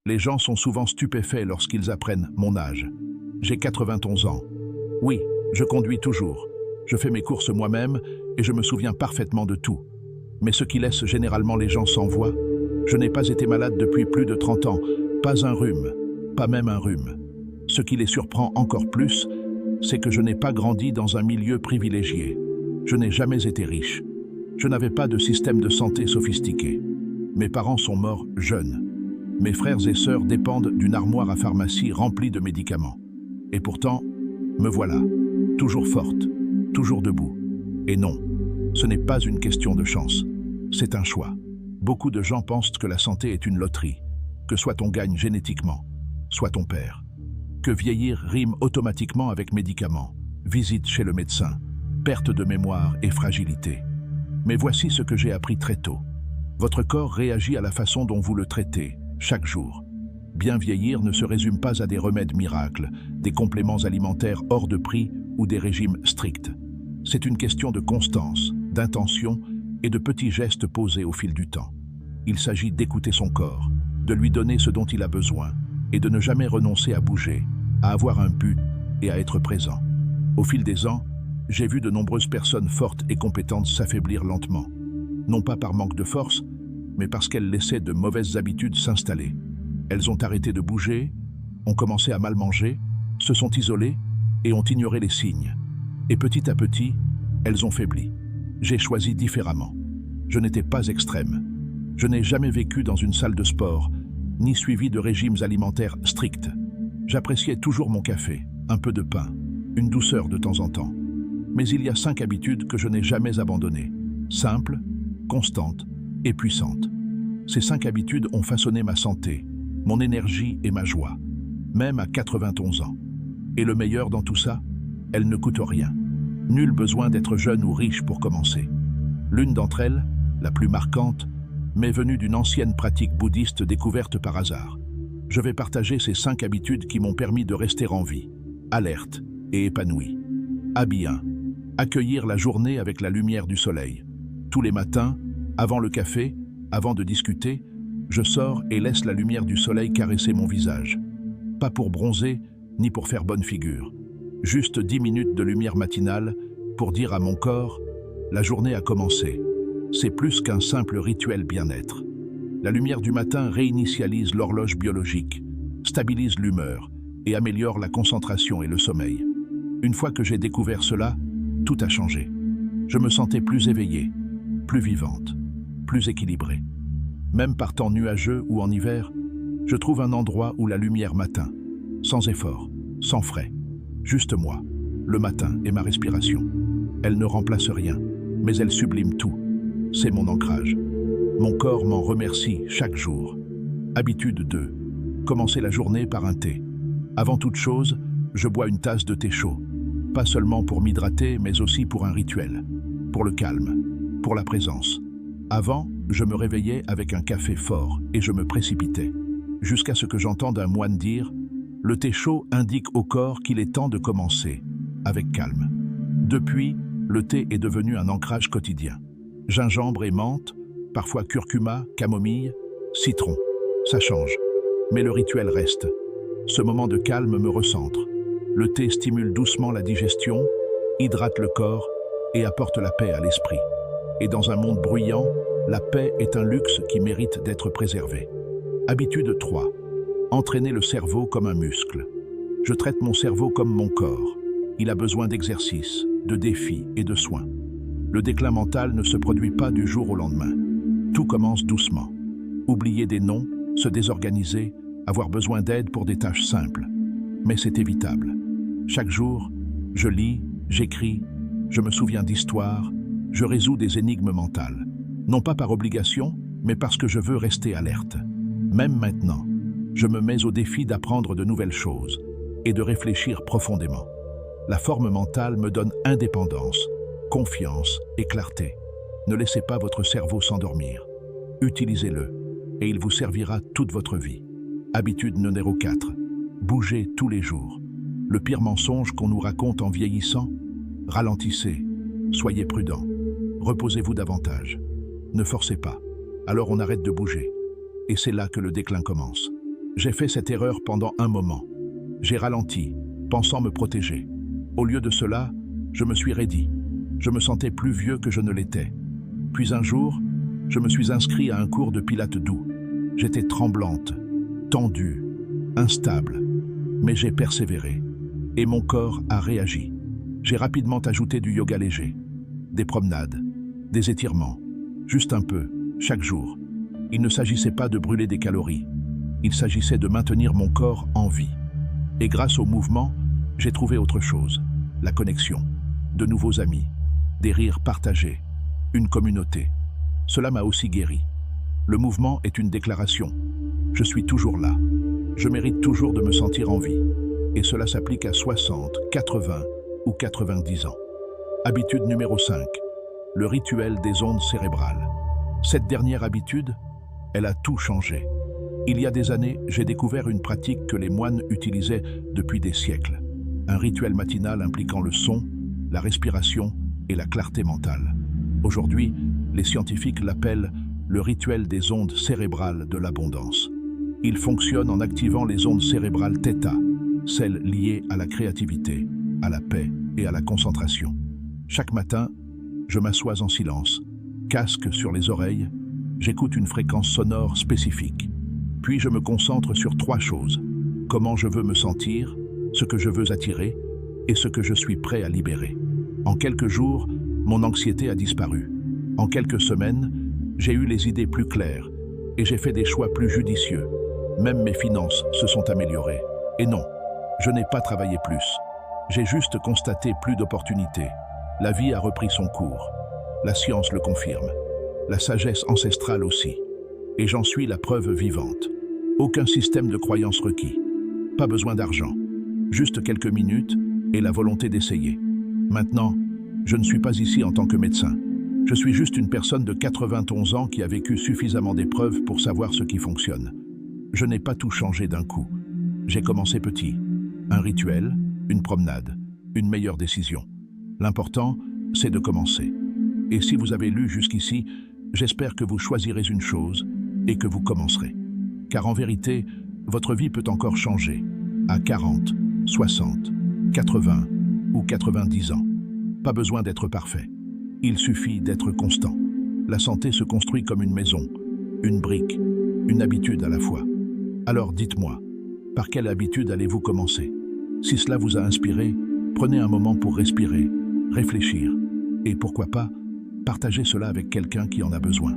Les gens sont souvent stupéfaits lorsqu'ils apprennent mon âge. J'ai 91 ans. Oui, je conduis toujours. Je fais mes courses moi-même et je me souviens parfaitement de tout. Mais ce qui laisse généralement les gens sans voix, je n'ai pas été malade depuis plus de 30 ans, pas un rhume, pas même un rhume. Ce qui les surprend encore plus, c'est que je n'ai pas grandi dans un milieu privilégié. Je n'ai jamais été riche. Je n'avais pas de système de santé sophistiqué. Mes parents sont morts jeunes. Mes frères et sœurs dépendent d'une armoire à pharmacie remplie de médicaments. Et pourtant, me voilà, toujours forte, toujours debout. Et non, ce n'est pas une question de chance, c'est un choix. Beaucoup de gens pensent que la santé est une loterie, que soit on gagne génétiquement, soit on perd. Que vieillir rime automatiquement avec médicaments, visite chez le médecin, perte de mémoire et fragilité. Mais voici ce que j'ai appris très tôt. Votre corps réagit à la façon dont vous le traitez, chaque jour. Bien vieillir ne se résume pas à des remèdes miracles, des compléments alimentaires hors de prix ou des régimes stricts. C'est une question de constance, d'intention et de petits gestes posés au fil du temps. Il s'agit d'écouter son corps, de lui donner ce dont il a besoin et de ne jamais renoncer à bouger, à avoir un but et à être présent. Au fil des ans, j'ai vu de nombreuses personnes fortes et compétentes s'affaiblir lentement. Non pas par manque de force, mais parce qu'elles laissaient de mauvaises habitudes s'installer. Elles ont arrêté de bouger, ont commencé à mal manger, se sont isolées et ont ignoré les signes. Et petit à petit, elles ont faibli. J'ai choisi différemment. Je n'étais pas extrême. Je n'ai jamais vécu dans une salle de sport, ni suivi de régimes alimentaires stricts. J'appréciais toujours mon café, un peu de pain, une douceur de temps en temps. Mais il y a 5 habitudes que je n'ai jamais abandonnées. Simples, constantes et puissantes. Ces 5 habitudes ont façonné ma santé, mon énergie et ma joie, même à 91 ans. Et le meilleur dans tout ça, elles ne coûtent rien. Nul besoin d'être jeune ou riche pour commencer. L'une d'entre elles, la plus marquante, m'est venue d'une ancienne pratique bouddhiste découverte par hasard. Je vais partager ces 5 habitudes qui m'ont permis de rester en vie, alerte et épanoui. Habit 1. Accueillir la journée avec la lumière du soleil. Tous les matins, avant le café, avant de discuter, je sors et laisse la lumière du soleil caresser mon visage. Pas pour bronzer, ni pour faire bonne figure. Juste 10 minutes de lumière matinale pour dire à mon corps « La journée a commencé ». C'est plus qu'un simple rituel bien-être. La lumière du matin réinitialise l'horloge biologique, stabilise l'humeur et améliore la concentration et le sommeil. Une fois que j'ai découvert cela, tout a changé. Je me sentais plus éveillée, plus vivante, plus équilibrée. Même par temps nuageux ou en hiver, je trouve un endroit où la lumière m'atteint, sans effort, sans frais. Juste moi, le matin et ma respiration. Elle ne remplace rien, mais elle sublime tout. C'est mon ancrage. Mon corps m'en remercie chaque jour. Habitude 2. Commencer la journée par un thé. Avant toute chose, je bois une tasse de thé chaud. Pas seulement pour m'hydrater, mais aussi pour un rituel. Pour le calme, pour la présence. Avant, je me réveillais avec un café fort et je me précipitais. Jusqu'à ce que j'entende un moine dire « Le thé chaud indique au corps qu'il est temps de commencer, avec calme ». Depuis, le thé est devenu un ancrage quotidien. Gingembre et menthe, parfois curcuma, camomille, citron. Ça change. Mais le rituel reste. Ce moment de calme me recentre. Le thé stimule doucement la digestion, hydrate le corps et apporte la paix à l'esprit. Et dans un monde bruyant, la paix est un luxe qui mérite d'être préservé. Habitude 3. Entraîner le cerveau comme un muscle. Je traite mon cerveau comme mon corps. Il a besoin d'exercice, de défis et de soins. Le déclin mental ne se produit pas du jour au lendemain. Tout commence doucement. Oublier des noms, se désorganiser, avoir besoin d'aide pour des tâches simples. Mais c'est évitable. Chaque jour, je lis, j'écris, je me souviens d'histoires, je résous des énigmes mentales. Non pas par obligation, mais parce que je veux rester alerte. Même maintenant, je me mets au défi d'apprendre de nouvelles choses et de réfléchir profondément. La forme mentale me donne indépendance, confiance et clarté. Ne laissez pas votre cerveau s'endormir. Utilisez-le et il vous servira toute votre vie. Habitude numéro 4. Bougez tous les jours. Le pire mensonge qu'on nous raconte en vieillissant? Ralentissez, soyez prudent, reposez-vous davantage. Ne forcez pas, alors on arrête de bouger. Et c'est là que le déclin commence. J'ai fait cette erreur pendant un moment. J'ai ralenti, pensant me protéger. Au lieu de cela, je me suis raidi. Je me sentais plus vieux que je ne l'étais. Puis un jour, je me suis inscrit à un cours de pilates doux. J'étais tremblante, tendue, instable, mais j'ai persévéré. Et mon corps a réagi. J'ai rapidement ajouté du yoga léger, des promenades, des étirements, juste un peu, chaque jour. Il ne s'agissait pas de brûler des calories. Il s'agissait de maintenir mon corps en vie. Et grâce au mouvement, j'ai trouvé autre chose, la connexion, de nouveaux amis, des rires partagés, une communauté. Cela m'a aussi guéri. Le mouvement est une déclaration. Je suis toujours là. Je mérite toujours de me sentir en vie. Et cela s'applique à 60, 80 ou 90 ans. Habitude numéro 5. Le rituel des ondes cérébrales. Cette dernière habitude, elle a tout changé. Il y a des années, j'ai découvert une pratique que les moines utilisaient depuis des siècles. Un rituel matinal impliquant le son, la respiration et la clarté mentale. Aujourd'hui, les scientifiques l'appellent le rituel des ondes cérébrales de l'abondance. Il fonctionne en activant les ondes cérébrales θ, celles liées à la créativité, à la paix et à la concentration. Chaque matin, je m'assois en silence, casque sur les oreilles, j'écoute une fréquence sonore spécifique. Puis je me concentre sur 3 choses. Comment je veux me sentir, ce que je veux attirer et ce que je suis prêt à libérer. En quelques jours, mon anxiété a disparu. En quelques semaines, j'ai eu les idées plus claires et j'ai fait des choix plus judicieux. Même mes finances se sont améliorées. Et non, je n'ai pas travaillé plus. J'ai juste constaté plus d'opportunités. La vie a repris son cours. La science le confirme. La sagesse ancestrale aussi. Et j'en suis la preuve vivante. Aucun système de croyance requis. Pas besoin d'argent. Juste quelques minutes et la volonté d'essayer. Maintenant, je ne suis pas ici en tant que médecin. Je suis juste une personne de 91 ans qui a vécu suffisamment d'épreuves pour savoir ce qui fonctionne. Je n'ai pas tout changé d'un coup. J'ai commencé petit. Un rituel, une promenade, une meilleure décision. L'important, c'est de commencer. Et si vous avez lu jusqu'ici, j'espère que vous choisirez une chose et que vous commencerez. Car en vérité, votre vie peut encore changer, à 40, 60, 80 ou 90 ans. Pas besoin d'être parfait. Il suffit d'être constant. La santé se construit comme une maison, une brique, une habitude à la fois. Alors dites-moi, par quelle habitude allez-vous commencer? Si cela vous a inspiré, prenez un moment pour respirer, réfléchir et pourquoi pas, partager cela avec quelqu'un qui en a besoin.